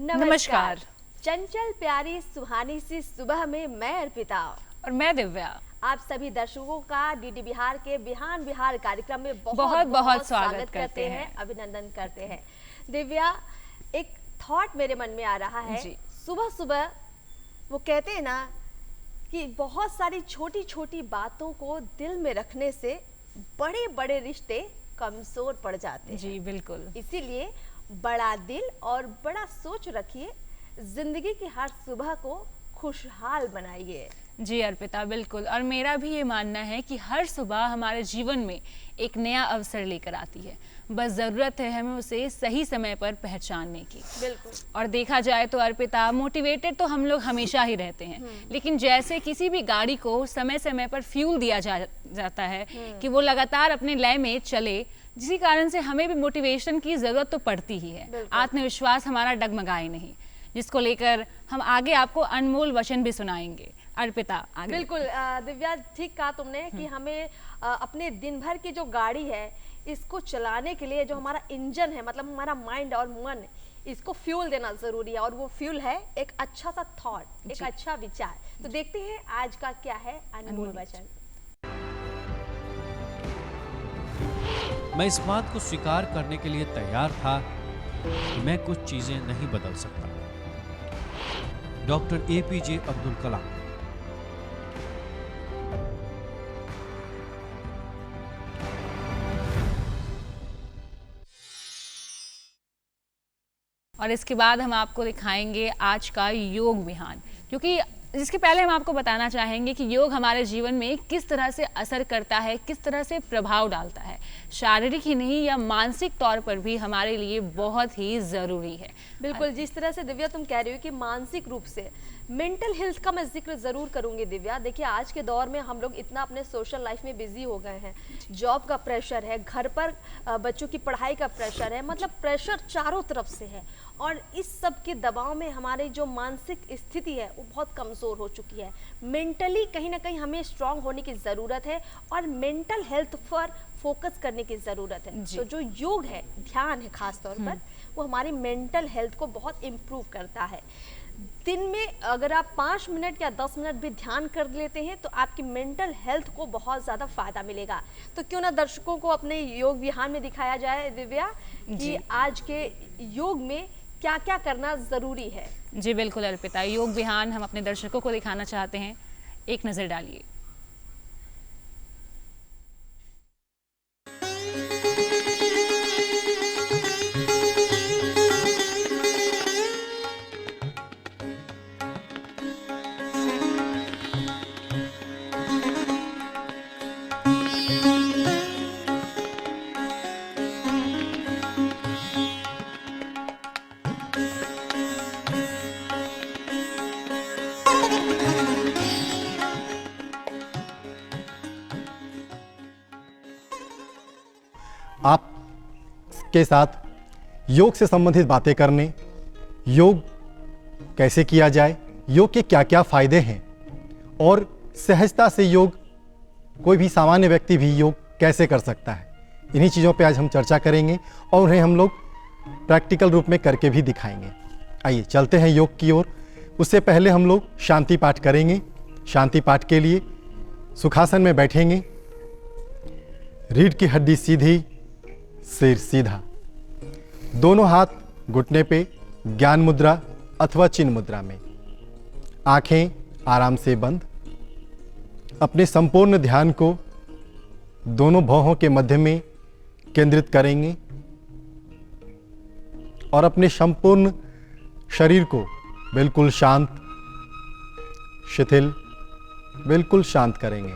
नमस्कार। चंचल प्यारी सुहानी सी सुबह में मैं अर्पिता और मैं दिव्या आप सभी दर्शकों का डीडी बिहार के बिहान बिहार कार्यक्रम में बहुत बहुत स्वागत करते हैं। अभिनंदन करते हैं। दिव्या, एक थॉट मेरे मन में आ रहा है। सुबह सुबह वो कहते हैं ना कि बहुत सारी छोटी छोटी बातों को दिल में रखने से बड़े बड़े रिश्ते कमजोर पड़ जाते हैं। जी बिल्कुल। इसीलिए बड़ा दिल और बड़ा सोच रखिए, जिंदगी की हर सुबह को खुशहाल बनाइए। जी अर्पिता, बिल्कुल। और मेरा भी ये मानना है कि हर सुबह हमारे जीवन में एक नया अवसर लेकर आती है, बस ज़रूरत है हमें उसे सही समय पर पहचानने की। बिल्कुल। और देखा जाए तो अर्पिता, मोटिवेटेड तो हम लोग हमेशा ही रहते हैं, लेकिन जैसे किसी भी गाड़ी को समय समय पर फ्यूल दिया जाता है कि वो लगातार अपने लय में चले, जिसी कारण से हमें भी मोटिवेशन की ज़रूरत तो पड़ती ही है। आत्मविश्वास हमारा डगमगाए नहीं, जिसको लेकर हम आगे आपको अनमोल वचन भी सुनाएंगे। अर्पिता आगे। बिल्कुल दिव्या, ठीक कहा तुमने कि हमें अपने दिन भर की जो गाड़ी है इसको चलाने के लिए जो हमारा इंजन है, मतलब हमारा माइंड और मन, इसको फ्यूल देना जरूरी है। और वो फ्यूल है एक अच्छा सा थॉट, एक अच्छा विचार। तो देखते हैं आज का क्या है अनमोल वचन। मैं इस बात को स्वीकार करने के लिए तैयार था कि मैं कुछ चीजें नहीं बदल सकता। Doctor APJ Abdul Kalam. और इसके बाद हम आपको दिखाएंगे आज का योग विहान, क्योंकि इसके पहले हम आपको बताना चाहेंगे कि योग हमारे जीवन में किस तरह से असर करता है, किस तरह से प्रभाव डालता है। शारीरिक ही नहीं या मानसिक तौर पर भी हमारे लिए बहुत ही ज़रूरी है। बिल्कुल, जिस तरह से दिव्या तुम कह रही हो कि मानसिक रूप से, मेंटल हेल्थ का मैं जिक्र जरूर करूंगी दिव्या। देखिए, आज के दौर में हम लोग इतना अपने सोशल लाइफ में बिजी हो गए हैं। जॉब का प्रेशर है, घर पर बच्चों की पढ़ाई का प्रेशर है, मतलब प्रेशर चारों तरफ से है। और इस सब के दबाव में हमारी जो मानसिक स्थिति है वो बहुत कमज़ोर हो चुकी है। मेंटली कहीं ना कहीं हमें स्ट्रांग होने की ज़रूरत है और मेंटल हेल्थ पर फोकस करने की ज़रूरत है। तो जो योग है, ध्यान है खास तौर पर, वो हमारी मेंटल हेल्थ को बहुत इम्प्रूव करता है। दिन में अगर आप 5 मिनट या 10 मिनट भी ध्यान कर लेते हैं तो आपकी मेंटल हेल्थ को बहुत ज़्यादा फायदा मिलेगा। तो क्यों ना दर्शकों को अपने योग विहान में दिखाया जाए दिव्या कि आज के योग में क्या क्या करना ज़रूरी है। जी बिल्कुल अर्पिता, योग विहान हम अपने दर्शकों को दिखाना चाहते हैं, एक नज़र डालिए। आप के साथ योग से संबंधित बातें करने, योग कैसे किया जाए, योग के क्या क्या फायदे हैं और सहजता से योग कोई भी सामान्य व्यक्ति भी योग कैसे कर सकता है, इन्हीं चीज़ों पे आज हम चर्चा करेंगे और उन्हें हम लोग प्रैक्टिकल रूप में करके भी दिखाएंगे। आइए चलते हैं योग की ओर। उससे पहले हम लोग शांति पाठ करेंगे। शांति पाठ के लिए सुखासन में बैठेंगे, रीढ़ की हड्डी सीधी, सिर सीधा, दोनों हाथ घुटने पे ज्ञान मुद्रा अथवा चिन्ह मुद्रा में, आंखें आराम से बंद। अपने संपूर्ण ध्यान को दोनों भौहों के मध्य में केंद्रित करेंगे और अपने संपूर्ण शरीर को बिल्कुल शांत, शिथिल, बिल्कुल शांत करेंगे।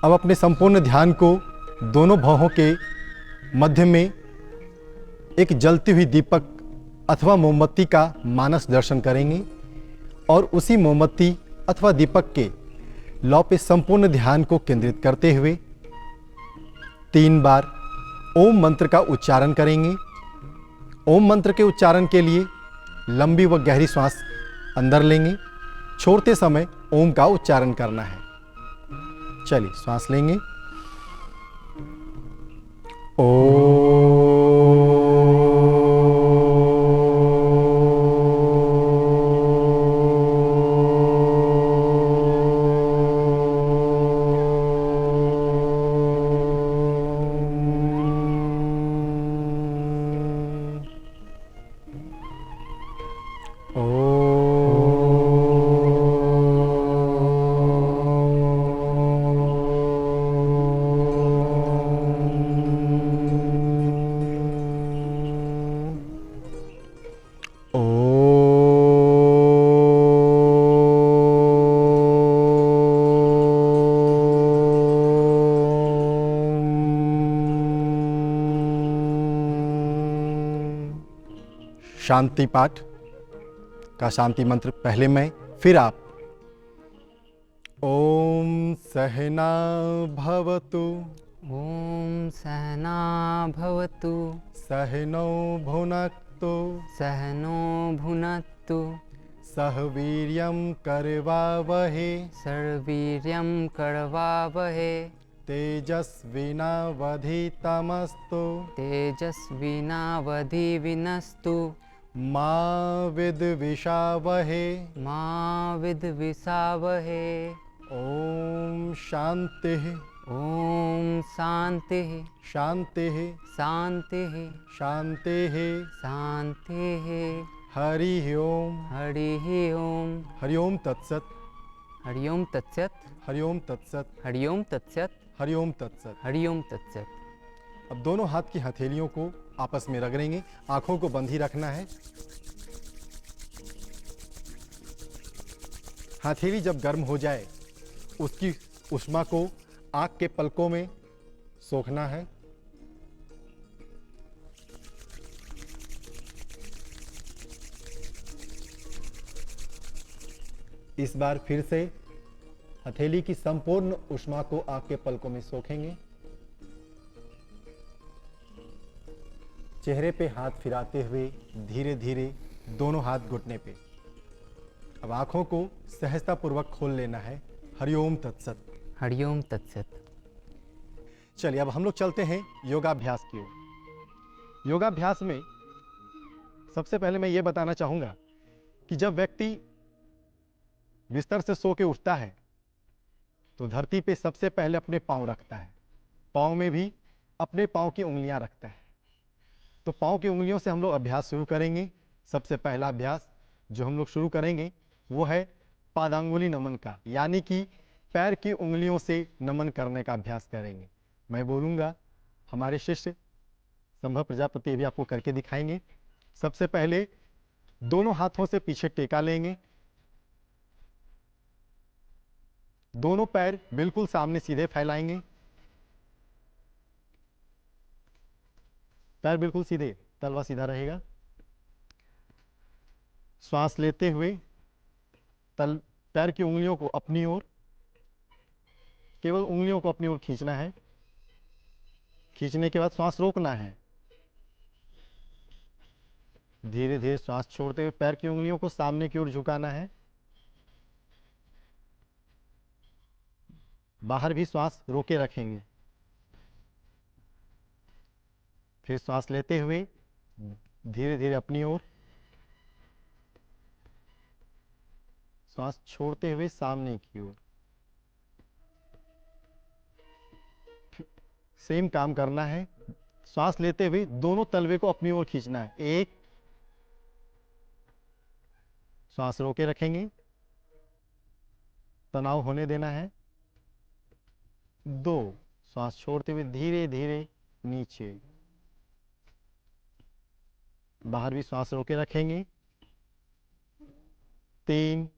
अब अपने संपूर्ण ध्यान को दोनों भौहों के मध्य में एक जलती हुई दीपक अथवा मोमबत्ती का मानस दर्शन करेंगे और उसी मोमबत्ती अथवा दीपक के लौ पे संपूर्ण ध्यान को केंद्रित करते हुए 3 बार ओम मंत्र का उच्चारण करेंगे। ओम मंत्र के उच्चारण के लिए लंबी व गहरी श्वास अंदर लेंगे, छोड़ते समय ओम का उच्चारण करना है। चलिए श्वास लेंगे, ओ शांति पाठ का शांति मंत्र पहले मैं फिर आप। ओम सहना भवतु ॐ सहना भवतु सहनौ भुनक्तु सहनो भुनक्तु सह वीर्यं करवावहे सर्ववीर्यं करवावहे तेजस्विनावधीतमस्तु तेजस्विनावधीर्नस्तु मा विद्विषावहे मा विद्विषावहे। ओम शांतिः ॐ शान्तिः शांतिः शान्तिः शांतिः शान्तिः। हरिः ओम हरिः ओम। हरि ओम तत्सत हरि ओम तत्सत् हरि ओम तत्सत हरि ओम तत्सत् हरि ओम तत्सत। हरि ओम तत्सत्। अब दोनों हाथ की हथेलियों को आपस में रगड़ेंगे, आंखों को बंद ही रखना है। हथेली जब गर्म हो जाए उसकी ऊष्मा को आंख के पलकों में सोखना है। इस बार फिर से हथेली की संपूर्ण ऊष्मा को आंख के पलकों में सोखेंगे। चेहरे पे हाथ फिराते हुए धीरे धीरे दोनों हाथ घुटने पे। अब आंखों को सहजता पूर्वक खोल लेना है। हरिओम तत्सत। हरि ओम तत्सत्। चलिए अब हम लोग चलते हैं योगाभ्यास की ओर। योगाभ्यास में सबसे पहले मैं ये बताना चाहूंगा कि जब व्यक्ति बिस्तर से सो के उठता है तो धरती पे सबसे पहले अपने पांव रखता है, पांव में भी अपने पांव की उंगलियां रखता है। तो पांव की उंगलियों से हम लोग अभ्यास शुरू करेंगे। सबसे पहला अभ्यास जो हम लोग शुरू करेंगे वो है पादांगुली नमन का, यानी कि पैर की उंगलियों से नमन करने का अभ्यास करेंगे। मैं बोलूँगा, हमारे शिष्य संभव प्रजापति भी आपको करके दिखाएंगे। सबसे पहले दोनों हाथों से पीछे टेका लेंगे, दोनों पैर बिल्कुल सामने सीधे फैलाएंगे, पैर बिल्कुल सीधे, तलवा सीधा रहेगा। श्वास लेते हुए पैर की उंगलियों को अपनी ओर, केवल उंगलियों को अपनी ओर खींचना है। खींचने के बाद श्वास रोकना है। धीरे धीरे श्वास छोड़ते हुए पैर की उंगलियों को सामने की ओर झुकाना है। बाहर भी श्वास रोके रखेंगे। फिर श्वास लेते हुए धीरे धीरे अपनी ओर, श्वास छोड़ते हुए सामने की ओर। सेम काम करना है। श्वास लेते हुए दोनों तलवे को अपनी ओर खींचना है। एक, श्वास रोके रखेंगे, तनाव होने देना है। दो, श्वास छोड़ते हुए धीरे धीरे नीचे, बाहर भी श्वास रोके रखेंगे। तीन,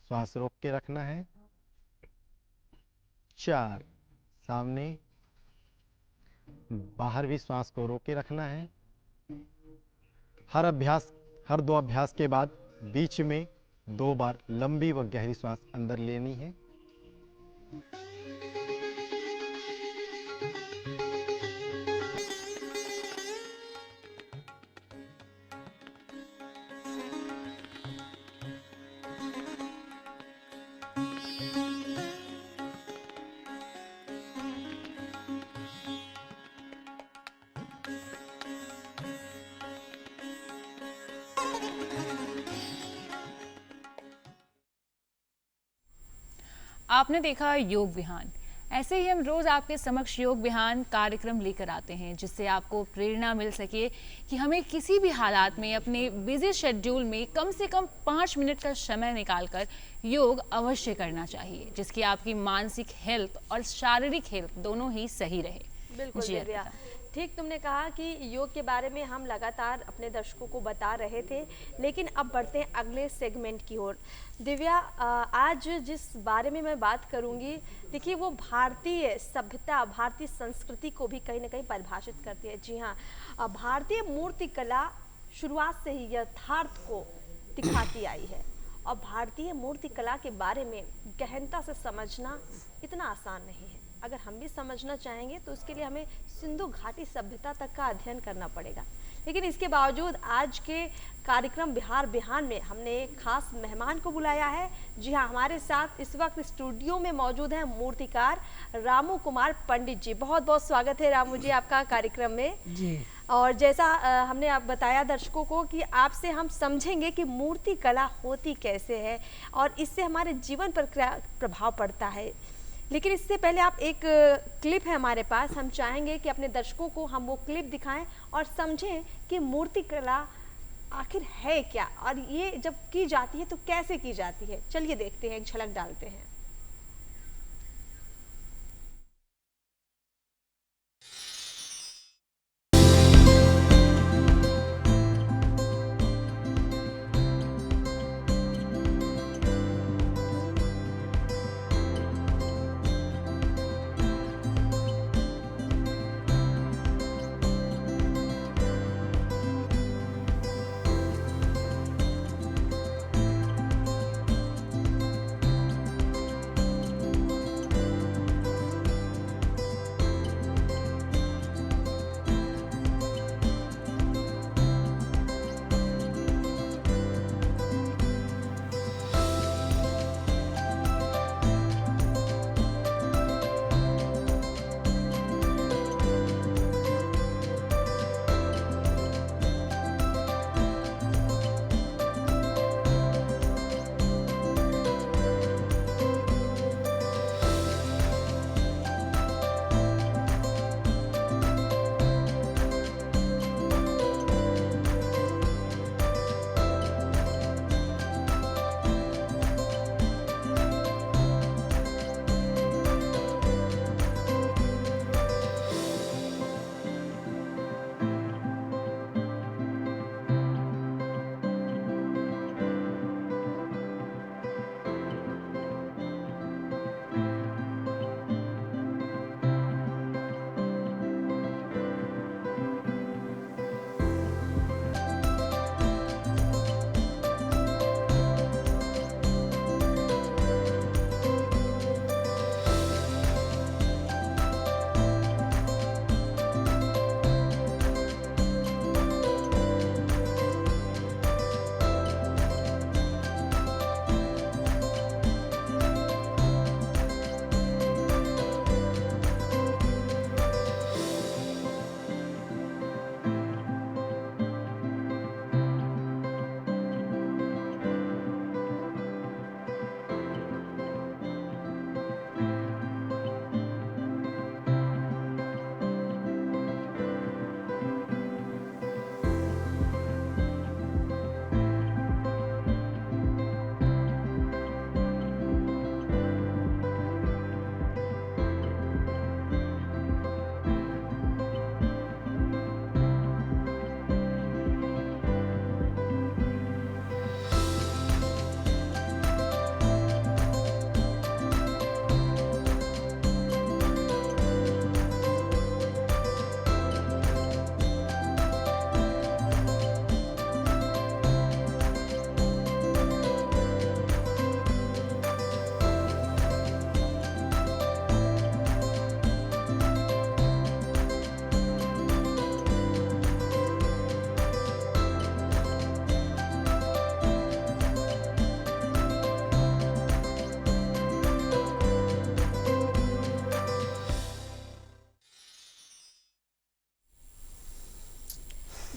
श्वास रोक के रखना है। चार, सामने, बाहर भी श्वास को रोक के रखना है। हर दो अभ्यास के बाद बीच में 2 बार लंबी व गहरी श्वास अंदर लेनी है। आपने देखा योग विहान। ऐसे ही हम रोज़ आपके समक्ष योग विहान कार्यक्रम लेकर आते हैं, जिससे आपको प्रेरणा मिल सके कि हमें किसी भी हालात में अपने बिजी शेड्यूल में कम से कम 5 मिनट का समय निकालकर योग अवश्य करना चाहिए, जिसकी आपकी मानसिक हेल्थ और शारीरिक हेल्थ दोनों ही सही रहे। बिल्कुल जी दिव्या, अर्पिता। ठीक तुमने कहा कि योग के बारे में हम लगातार अपने दर्शकों को बता रहे थे, लेकिन अब बढ़ते हैं अगले सेगमेंट की ओर। दिव्या, आज जिस बारे में मैं बात करूंगी, देखिए वो भारतीय सभ्यता, भारतीय संस्कृति को भी कहीं ना कहीं परिभाषित करती है। जी हाँ, भारतीय मूर्ति कला शुरुआत से ही यथार्थ को दिखाती आई है और भारतीय मूर्ति कला के बारे में गहनता से समझना इतना आसान नहीं है। अगर हम भी समझना चाहेंगे तो उसके लिए हमें सिंधु घाटी सभ्यता तक का अध्ययन करना पड़ेगा। लेकिन इसके बावजूद आज के कार्यक्रम बिहार बिहान में हमने एक खास मेहमान को बुलाया है। जी हाँ, हमारे साथ इस वक्त स्टूडियो में मौजूद हैं मूर्तिकार रामू कुमार पंडित जी। बहुत बहुत स्वागत है रामू जी आपका कार्यक्रम में जी। और जैसा हमने आप बताया दर्शकों को कि आपसे हम समझेंगे कि मूर्ति कला होती कैसे है और इससे हमारे जीवन पर क्या प्रभाव पड़ता है। लेकिन इससे पहले आप एक क्लिप है हमारे पास, हम चाहेंगे कि अपने दर्शकों को हम वो क्लिप दिखाएं और समझें कि मूर्ति कला आखिर है क्या और ये जब की जाती है तो कैसे की जाती है। चलिए देखते हैं, एक झलक डालते हैं।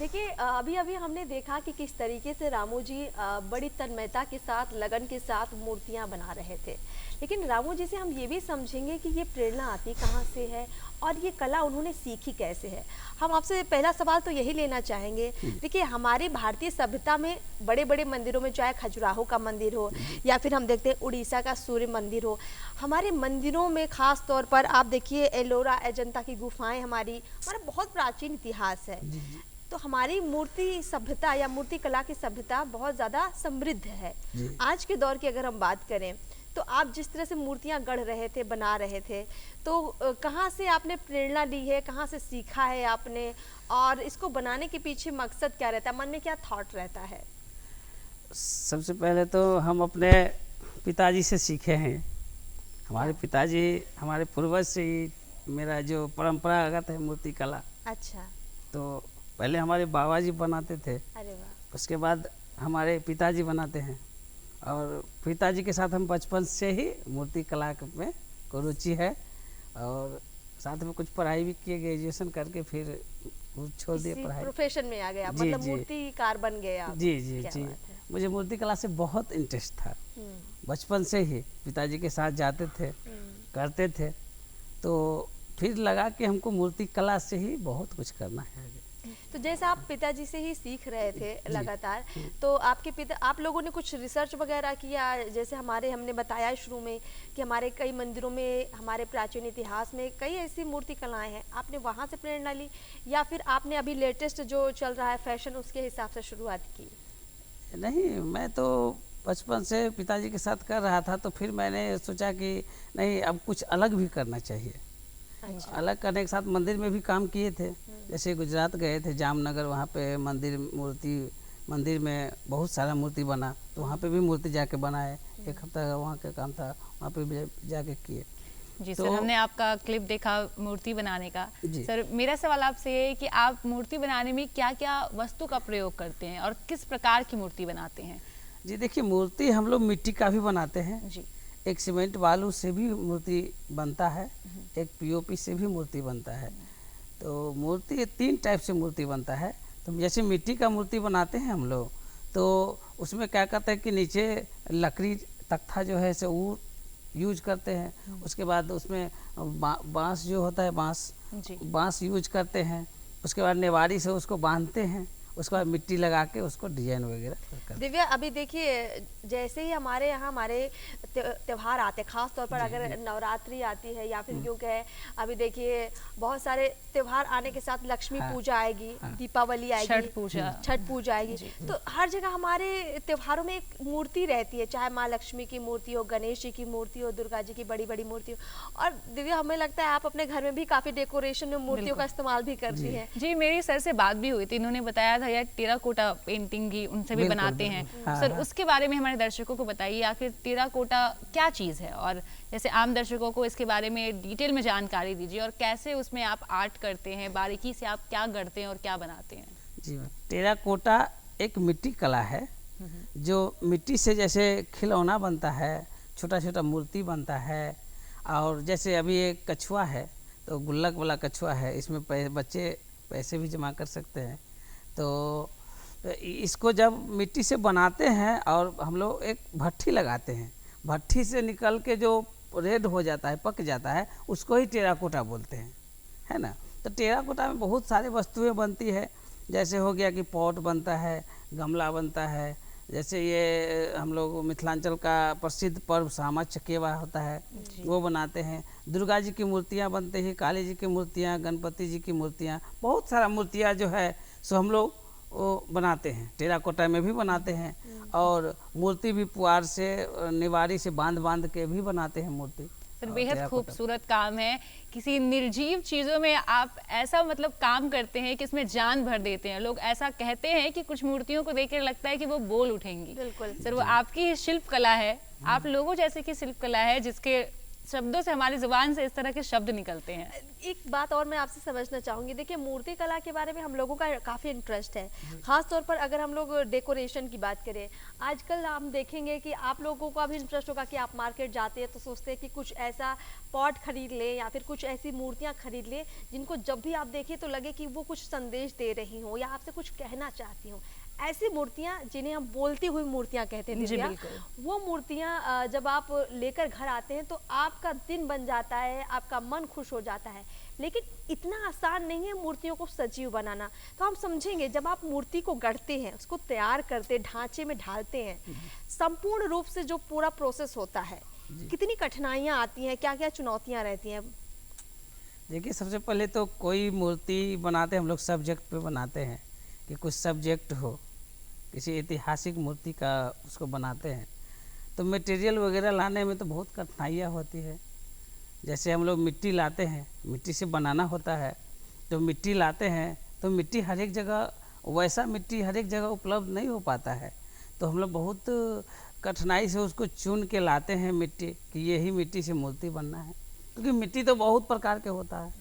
देखिए अभी अभी हमने देखा कि किस तरीके से रामू जी बड़ी तन्मयता के साथ, लगन के साथ मूर्तियां बना रहे थे। लेकिन रामू जी से हम ये भी समझेंगे कि ये प्रेरणा आती कहाँ से है और ये कला उन्होंने सीखी कैसे है। हम आपसे पहला सवाल तो यही लेना चाहेंगे। देखिए हमारी भारतीय सभ्यता में बड़े बड़े मंदिरों में, चाहे खजुराहो का मंदिर हो या फिर हम देखते हैं उड़ीसा का सूर्य मंदिर हो, हमारे मंदिरों में खास तौर पर आप देखिए एलोरा, अजंता की गुफाएं, हमारा बहुत प्राचीन इतिहास है। तो हमारी मूर्ति सभ्यता या मूर्ति कला की सभ्यता बहुत ज़्यादा समृद्ध है। आज के दौर की अगर हम बात करें तो आप जिस तरह से मूर्तियां गढ़ रहे थे, बना रहे थे, तो कहाँ से आपने प्रेरणा ली है, कहाँ से सीखा है आपने, और इसको बनाने के पीछे मकसद क्या रहता है, मन में क्या थॉट रहता है? सबसे पहले तो हम अपने पिताजी से सीखे हैं। हमारे पिताजी, हमारे पूर्वज से ही मेरा जो परंपरागत है मूर्ति कला। अच्छा। तो पहले हमारे बाबा जी बनाते थे, अरे वाह। उसके बाद हमारे पिताजी बनाते हैं, और पिताजी के साथ हम बचपन से ही मूर्ति कला में को रुचि है, और साथ में कुछ पढ़ाई भी किए, ग्रेजुएशन करके फिर छोड़ दिए पढ़ाई, प्रोफेशन में आ गए आप, जी, मतलब जी। मूर्तिकार बन गए आप। जी जी क्या जी। बात है। मुझे मूर्ति कला से बहुत इंटरेस्ट था, बचपन से ही पिताजी के साथ जाते थे, करते थे, तो फिर लगा कि हमको मूर्ति कला से ही बहुत कुछ करना है। तो जैसे आप पिताजी से ही सीख रहे थे लगातार, तो आप लोगों ने कुछ रिसर्च वगैरह किया? जैसे हमने बताया शुरू में कि हमारे कई मंदिरों में, हमारे प्राचीन इतिहास में कई ऐसी मूर्ति कलाएं हैं, आपने वहाँ से प्रेरणा ली या फिर आपने अभी लेटेस्ट जो चल रहा है फैशन उसके हिसाब से शुरुआत की? नहीं, मैं तो बचपन से पिताजी के साथ कर रहा था, तो फिर मैंने सोचा कि नहीं, अब कुछ अलग भी करना चाहिए। अच्छा। अलग करने के साथ मंदिर में भी काम किए थे, जैसे गुजरात गए थे, जामनगर, वहाँ पे मंदिर में बहुत सारा मूर्ति बना, तो वहाँ पे भी मूर्ति जाके बनाए। एक हफ्ता का वहाँ का काम था, वहाँ पे भी जाके किए। जी तो सर, हमने आपका क्लिप देखा मूर्ति बनाने का। जी। सर, मेरा सवाल आपसे ये है कि आप मूर्ति बनाने में क्या क्या वस्तु का प्रयोग करते हैं और किस प्रकार की मूर्ति बनाते हैं? जी देखिए, मूर्ति हम लोग मिट्टी का भी बनाते हैं, जी। एक सीमेंट बालू से भी मूर्ति बनता है, एक पीओपी से भी मूर्ति बनता है। तो मूर्ति 3 टाइप से मूर्ति बनता है। तो जैसे मिट्टी का मूर्ति बनाते हैं हम लोग, तो उसमें क्या करते हैं कि नीचे लकड़ी तख्ता जो है से वो यूज करते हैं। उसके बाद उसमें बांस जो होता है, बांस यूज करते हैं। उसके बाद नेवारी से उसको बांधते हैं, उसके बाद मिट्टी लगा के उसको डिजाइन वगैरह करते हैं। दिव्या, अभी देखिए जैसे ही हमारे यहाँ हमारे त्योहार आते हैं, खास तौर पर अगर नवरात्रि आती है या फिर यूँ कहे, अभी देखिए बहुत सारे त्योहार आने के साथ लक्ष्मी पूजा आएगी, दीपावली आएगी, छठ पूजा आएगी, तो हर जगह हमारे त्योहारों में एक मूर्ति रहती है, चाहे माँ लक्ष्मी की मूर्ति हो, गणेश जी की मूर्ति हो, दुर्गा जी की बड़ी बड़ी मूर्ति हो। और दिव्या, हमें लगता है आप अपने घर में भी काफी डेकोरेशन में मूर्तियों का इस्तेमाल भी करती है। जी, मेरी सर से बात भी हुई थी, इन्होंने बताया था यार टेराकोटा पेंटिंग भी उनसे भी बनाते हैं। सर, उसके बारे में हमारे दर्शकों को बताइए, आखिर टेराकोटा क्या चीज़ है, और जैसे आम दर्शकों को इसके बारे में डिटेल में जानकारी दीजिए, और कैसे उसमें आप आर्ट करते हैं, बारीकी से आप क्या करते हैं और क्या बनाते हैं? जी, टेराकोटा एक मिट्टी कला है, जो मिट्टी से जैसे खिलौना बनता है, छोटा छोटा मूर्ति बनता है। और जैसे अभी एक कछुआ है, तो गुल्लक वाला कछुआ है, इसमें बच्चे पैसे भी जमा कर सकते हैं। तो इसको जब मिट्टी से बनाते हैं और हम लोग एक भट्ठी लगाते हैं, भट्ठी से निकल के जो रेड हो जाता है, पक जाता है, उसको ही टेराकोटा बोलते हैं, है ना। तो टेराकोटा में बहुत सारे वस्तुएं बनती है, जैसे हो गया कि पॉट बनता है, गमला बनता है। जैसे ये हम लोग मिथिलांचल का प्रसिद्ध पर्व सामा चकेवा होता है, वो बनाते हैं। दुर्गा जी की मूर्तियाँ बनती हैं, काली जी की मूर्तियाँ, गणपति जी की मूर्तियाँ, बहुत सारा मूर्तियाँ जो है सो हम लोग वो बनाते हैं, टेराकोटा में भी बनाते हैं। और मूर्ति भी पुआर से, निवारी से बांध के भी बनाते हैं मूर्ति। सर, बेहद खूबसूरत काम है। किसी निर्जीव चीज़ों में आप ऐसा मतलब काम करते हैं कि इसमें जान भर देते हैं। लोग ऐसा कहते हैं कि कुछ मूर्तियों को देखकर लगता है कि वो बोल उठेंगी। बिल्कुल सर, वो आपकी शिल्प कला है, आप लोगों जैसे की शिल्प कला है, जिसके शब्दों से, हमारी जुबान से इस तरह के शब्द निकलते हैं। एक बात और मैं आपसे समझना चाहूँगी, देखिए मूर्ति कला के बारे में हम लोगों का काफ़ी इंटरेस्ट है, ख़ास तौर पर अगर हम लोग डेकोरेशन की बात करें। आजकल हम देखेंगे कि आप लोगों का भी इंटरेस्ट होगा कि आप मार्केट जाते हैं तो सोचते हैं कि कुछ ऐसा पॉट खरीद लें या फिर कुछ ऐसी मूर्तियाँ खरीद लें जिनको जब भी आप देखें तो लगे कि वो कुछ संदेश दे रही हों या आपसे कुछ कहना चाहती हों। ऐसी मूर्तियाँ जिन्हें हम बोलती हुई मूर्तियाँ कहते हैं जी, दिव्या, बिल्कुल। वो मूर्तियाँ जब आप लेकर घर आते हैं तो आपका दिन बन जाता है, आपका मन खुश हो जाता है। लेकिन इतना आसान नहीं है मूर्तियों को सजीव बनाना। तो हम समझेंगे जब आप मूर्ति को गढ़ते हैं, उसको तैयार करते, ढांचे में ढालते हैं, संपूर्ण रूप से जो पूरा प्रोसेस होता है, कितनी कठिनाइयाँ आती हैं, क्या क्या चुनौतियाँ रहती हैं? देखिए, सबसे पहले तो कोई मूर्ति बनाते हम लोग सब्जेक्ट पे बनाते हैं कि कुछ सब्जेक्ट हो, किसी ऐतिहासिक मूर्ति का उसको बनाते हैं तो मटेरियल वगैरह लाने में तो बहुत कठिनाइयाँ होती है। जैसे हम लोग मिट्टी लाते हैं, मिट्टी से बनाना होता है, तो मिट्टी लाते हैं तो मिट्टी हर एक जगह, वैसा मिट्टी हर एक जगह उपलब्ध नहीं हो पाता है, तो हम लोग बहुत कठिनाई से उसको चुन के लाते हैं मिट्टी कि यही मिट्टी से मूर्ति बनना है। क्योंकि मिट्टी तो बहुत प्रकार के होता है,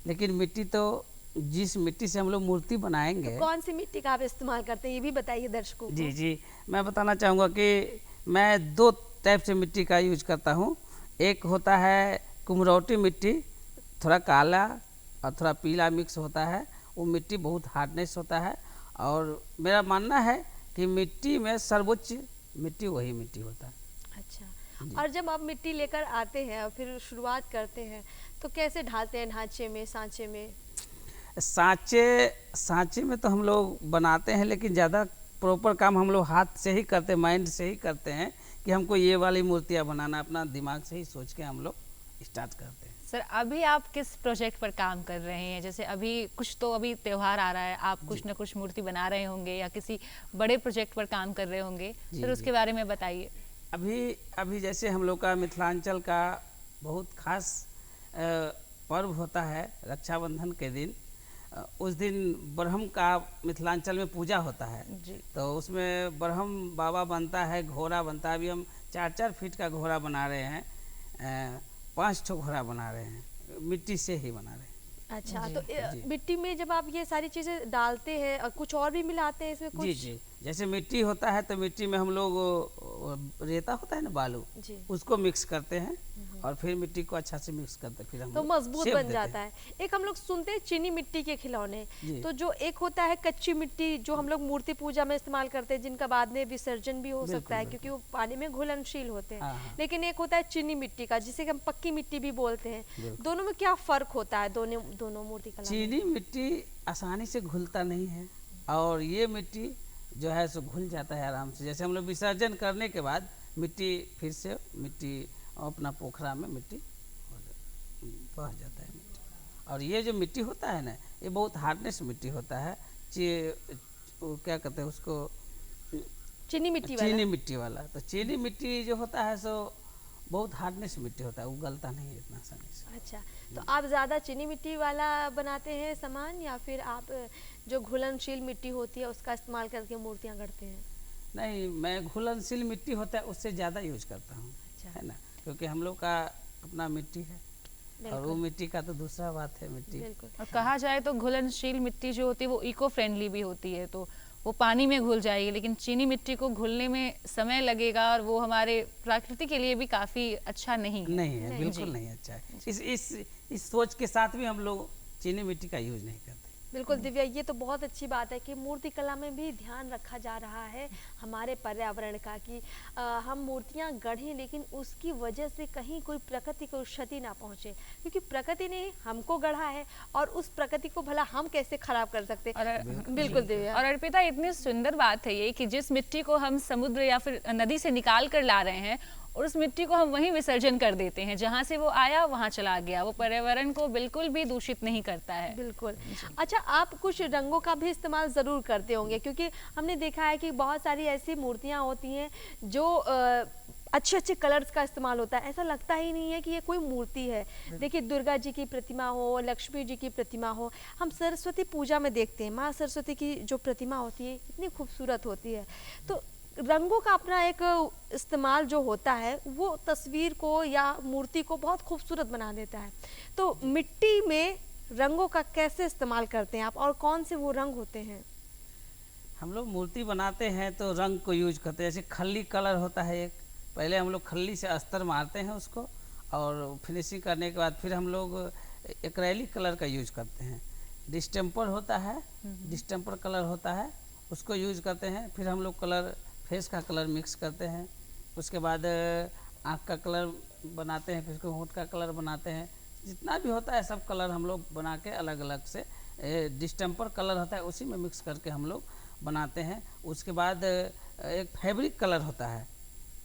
लेकिन मिट्टी तो जिस मिट्टी से हम लोग मूर्ति बनाएंगे। तो कौन सी मिट्टी का आप इस्तेमाल करते हैं ये भी बताइए दर्शकों को। जी जी, मैं बताना चाहूँगा कि मैं 2 टाइप से मिट्टी का यूज करता हूँ। एक होता है कुमरौटी मिट्टी, थोड़ा काला और थोड़ा पीला मिक्स होता है, वो मिट्टी बहुत हार्डनेस होता है और मेरा मानना है कि मिट्टी में सर्वोच्च मिट्टी वही मिट्टी होता है। अच्छा, और जब आप मिट्टी लेकर आते हैं और फिर शुरुआत करते हैं तो कैसे ढालते हैं ढांचे में, सांचे में? सांचे में तो हम लोग बनाते हैं, लेकिन ज़्यादा प्रॉपर काम हम लोग हाथ से ही करते हैं, माइंड से ही करते हैं कि हमको ये वाली मूर्तियाँ बनाना, अपना दिमाग से ही सोच के हम लोग स्टार्ट करते हैं। सर, अभी आप किस प्रोजेक्ट पर काम कर रहे हैं? जैसे अभी कुछ तो अभी त्योहार आ रहा है, आप कुछ न कुछ मूर्ति बना रहे होंगे या किसी बड़े प्रोजेक्ट पर काम कर रहे होंगे, सर उसके बारे में बताइए। अभी जैसे हम लोग का मिथिलांचल का बहुत खास पर्व होता है रक्षाबंधन के दिन। उस दिन ब्रह्म का मिथिलांचल में पूजा होता है जी। तो उसमें ब्रह्म बाबा बनता है, घोड़ा बनता है। अभी हम 4-4 फीट का घोड़ा बना रहे हैं, 5 ठो घोड़ा बना रहे हैं, मिट्टी से ही बना रहे हैं। अच्छा, तो मिट्टी में जब आप ये सारी चीजें डालते हैं और कुछ और भी मिलाते हैं इसमें कुछ? जी जी, जैसे मिट्टी होता है तो मिट्टी में हम लोग रेता होता है ना, बालू, उसको मिक्स करते हैं और फिर मिट्टी को अच्छा से मिक्स करते हैं, फिर हम तो मजबूत शेप बन देते जाता हैं। है। एक हम लोग सुनते हैं चीनी मिट्टी के खिलौने, जी। तो जो एक होता है कच्ची मिट्टी जो हम लोग मूर्ति पूजा में इस्तेमाल करते हैं, जिनका बाद में विसर्जन भी हो सकता है क्योंकि वो पानी में घुलनशील होते हैं। हाँ। लेकिन एक होता है चीनी मिट्टी का, जिसे हम पक्की मिट्टी भी बोलते हैं। दोनों में क्या फर्क होता है दोनों मूर्ति कला में? चीनी मिट्टी आसानी से घुलता नहीं है और ये मिट्टी जो है सो घुल जाता है आराम से। जैसे हम लोग विसर्जन करने के बाद मिट्टी फिर से मिट्टी अपना पोखरा में मिट्टी बह जाता है मिट्टी। और ये जो मिट्टी होता है ना, ये बहुत हार्डनेस मिट्टी होता है। वो क्या कहते हैं उसको, चीनी मिट्टी वाला? चीनी मिट्टी वाला। तो चीनी मिट्टी जो होता है सो बहुत हार्डनेस मिट्टी होता है, वो गलता नहीं है इतना आसानी से। अच्छा, तो आप ज़्यादा चीनी मिट्टी वाला बनाते हैं सामान या फिर आप जो घुलनशील मिट्टी होती है उसका इस्तेमाल करके मूर्तियाँ गढ़ते हैं? नहीं, मैं घुलनशील मिट्टी होता है उससे ज़्यादा यूज करता हूँ, है ना, क्योंकि हम लोग का अपना मिट्टी है और वो मिट्टी का तो दूसरा बात है मिट्टी। बिल्कुल। और कहा जाए तो घुलनशील मिट्टी जो होती है वो इको फ्रेंडली भी होती है, तो वो पानी में घुल जाएगी, लेकिन चीनी मिट्टी को घुलने में समय लगेगा और वो हमारे प्रकृति के लिए भी काफ़ी अच्छा नहीं है। नहीं है, बिल्कुल नहीं अच्छा है। इस सोच के साथ भी हम लोग चीनी मिट्टी का यूज नहीं करते। बिल्कुल दिव्या, ये तो बहुत अच्छी बात है कि मूर्ति कला में भी ध्यान रखा जा रहा है हमारे पर्यावरण का, कि हम मूर्तियां गढ़ें लेकिन उसकी वजह से कहीं कोई प्रकृति को क्षति ना पहुंचे, क्योंकि प्रकृति ने हमको गढ़ा है और उस प्रकृति को भला हम कैसे खराब कर सकते हैं। बिल्कुल दिव्या। और अर्पिता, इतनी सुंदर बात है ये कि जिस मिट्टी को हम समुद्र या फिर नदी से निकाल कर ला रहे हैं और उस मिट्टी को हम वहीं विसर्जन कर देते हैं, जहाँ से वो आया वहाँ चला गया, वो पर्यावरण को बिल्कुल भी दूषित नहीं करता है। बिल्कुल। अच्छा, आप कुछ रंगों का भी इस्तेमाल ज़रूर करते होंगे, क्योंकि हमने देखा है कि बहुत सारी ऐसी मूर्तियाँ होती हैं जो अच्छे अच्छे कलर्स का इस्तेमाल होता है, ऐसा लगता ही नहीं है कि ये कोई मूर्ति है। देखिए, दुर्गा जी की प्रतिमा हो, लक्ष्मी जी की प्रतिमा हो, हम सरस्वती पूजा में देखते हैं माँ सरस्वती की जो प्रतिमा होती है इतनी खूबसूरत होती है। तो रंगों का अपना एक इस्तेमाल जो होता है वो तस्वीर को या मूर्ति को बहुत खूबसूरत बना देता है। तो मिट्टी में रंगों का कैसे इस्तेमाल करते हैं आप, और कौन से वो रंग होते हैं? हम लोग मूर्ति बनाते हैं तो रंग को यूज करते हैं। जैसे खल्ली कलर होता है एक, पहले हम लोग खल्ली से अस्तर मारते हैं उसको, और फिनिशिंग करने के बाद फिर हम लोग एक्रेलिक कलर का यूज करते हैं। डिस्टेम्पर होता है, डिस्टेम्पर कलर होता है, उसको यूज करते हैं। फिर हम लोग कलर, फेस का कलर मिक्स करते हैं। उसके बाद आँख का कलर बनाते हैं, फिर उसको होंठ का कलर बनाते हैं। जितना भी होता है सब कलर हम लोग बना के अलग अलग से, डिस्टेम्पर कलर होता है उसी में मिक्स करके हम लोग बनाते हैं। उसके बाद एक फैब्रिक कलर होता है,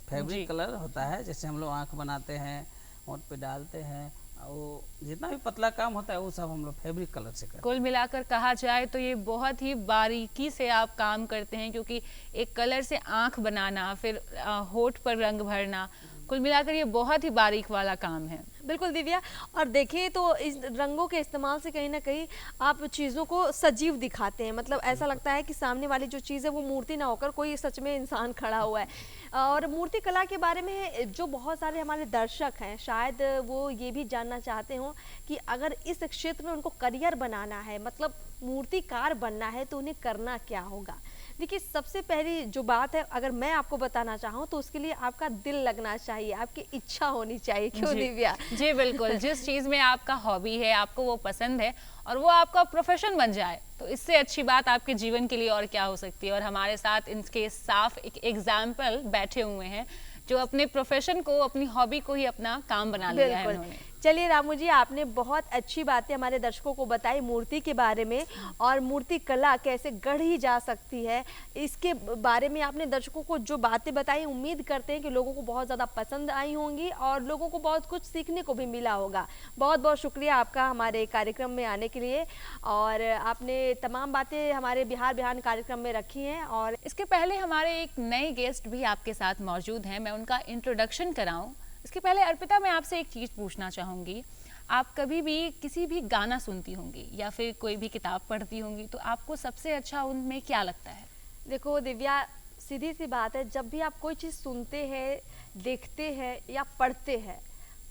फैब्रिक कलर होता है, जैसे हम लोग आँख बनाते हैं, होंठ पे डालते हैं, वो जितना भी पतला काम होता है वो सब हम लोग फैब्रिक कलर से करते हैं। कुल मिलाकर कहा जाए तो ये बहुत ही बारीकी से आप काम करते हैं, क्योंकि एक कलर से आँख बनाना, फिर होठ पर रंग भरना, कुल मिलाकर ये बहुत ही बारीक वाला काम है। बिल्कुल दिव्या, और देखें तो इस रंगों के इस्तेमाल से कहीं ना कहीं आप चीज़ों को सजीव दिखाते हैं। मतलब ऐसा लगता है कि सामने वाली जो चीज़ है वो मूर्ति ना होकर कोई सच में इंसान खड़ा हुआ है। और मूर्ति कला के बारे में जो बहुत सारे हमारे दर्शक हैं, शायद वो ये भी जानना चाहते हों कि अगर इस क्षेत्र में उनको करियर बनाना है, मतलब मूर्तिकार बनना है, तो उन्हें करना क्या होगा। देखिए, सबसे पहली जो बात है, अगर मैं आपको बताना चाहूँ तो उसके लिए आपका दिल लगना चाहिए, आपकी इच्छा होनी चाहिए। क्यों दिव्या? जी बिल्कुल, जिस चीज़ में आपका हॉबी है, आपको वो पसंद है और वो आपका प्रोफेशन बन जाए, तो इससे अच्छी बात आपके जीवन के लिए और क्या हो सकती है। और हमारे साथ इनके साफ एक एग्जाम्पल बैठे हुए हैं जो अपने प्रोफेशन को, अपनी हॉबी को ही अपना काम बना लिया है उन्होंने। चलिए रामू जी, आपने बहुत अच्छी बातें हमारे दर्शकों को बताई मूर्ति के बारे में, और मूर्ति कला कैसे गढ़ी जा सकती है इसके बारे में आपने दर्शकों को जो बातें बताई, उम्मीद करते हैं कि लोगों को बहुत ज़्यादा पसंद आई होंगी और लोगों को बहुत कुछ सीखने को भी मिला होगा। बहुत बहुत शुक्रिया आपका हमारे कार्यक्रम में आने के लिए, और आपने तमाम बातें हमारे बिहार बिहान कार्यक्रम में रखी हैं। और इसके पहले हमारे एक नए गेस्ट भी आपके साथ मौजूद हैं, मैं उनका इंट्रोडक्शन कराऊं। इसके पहले अर्पिता, मैं आपसे एक चीज़ पूछना चाहूँगी। आप कभी भी किसी भी गाना सुनती होंगी या फिर कोई भी किताब पढ़ती होंगी, तो आपको सबसे अच्छा उनमें क्या लगता है? देखो दिव्या, सीधी सी बात है, जब भी आप कोई चीज़ सुनते हैं, देखते हैं या पढ़ते हैं,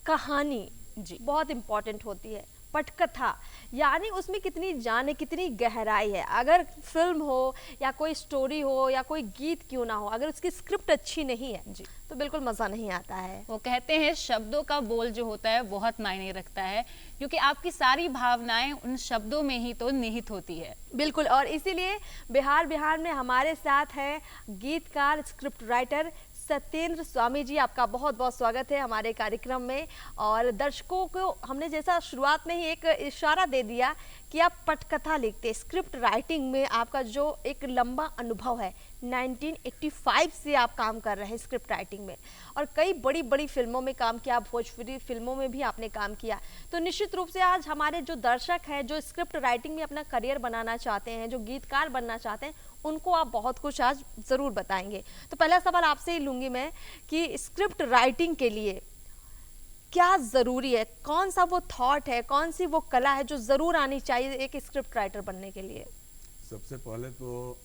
कहानी जी बहुत इम्पॉर्टेंट होती है। पटकथा, यानी उसमें कितनी जान है, कितनी गहराई है। अगर फिल्म हो या कोई स्टोरी हो या कोई गीत क्यों ना हो, अगर उसकी स्क्रिप्ट अच्छी नहीं है जी, तो बिल्कुल मज़ा नहीं आता है। वो कहते हैं शब्दों का बोल जो होता है बहुत मायने रखता है, क्योंकि आपकी सारी भावनाएं उन शब्दों में ही तो निहित होती है। बिल्कुल, और इसीलिए बिहार बिहार में हमारे साथ है गीतकार, स्क्रिप्ट राइटर सत्येंद्र स्वामी जी। आपका बहुत बहुत स्वागत है हमारे कार्यक्रम में। और दर्शकों को हमने जैसा शुरुआत में ही एक इशारा दे दिया कि आप पटकथा लिखते, स्क्रिप्ट राइटिंग में आपका जो एक लंबा अनुभव है, 1985 से आप काम कर रहे हैं स्क्रिप्ट राइटिंग में, और कई बड़ी बड़ी फिल्मों में काम किया, भोजपुरी फिल्मों में भी आपने काम किया। तो निश्चित रूप से आज हमारे जो दर्शक हैं, जो स्क्रिप्ट राइटिंग में अपना करियर बनाना चाहते हैं, जो गीतकार बनना चाहते हैं, उनको आप बहुत कुछ आज ज़रूर बताएंगे। तो पहला सवाल आपसे ही लूँगी मैं कि स्क्रिप्ट राइटिंग के लिए क्या ज़रूरी है, कौन सा वो थॉट है, कौन सी वो कला है जो ज़रूर आनी चाहिए एक स्क्रिप्ट राइटर बनने के लिए? सबसे पहले तो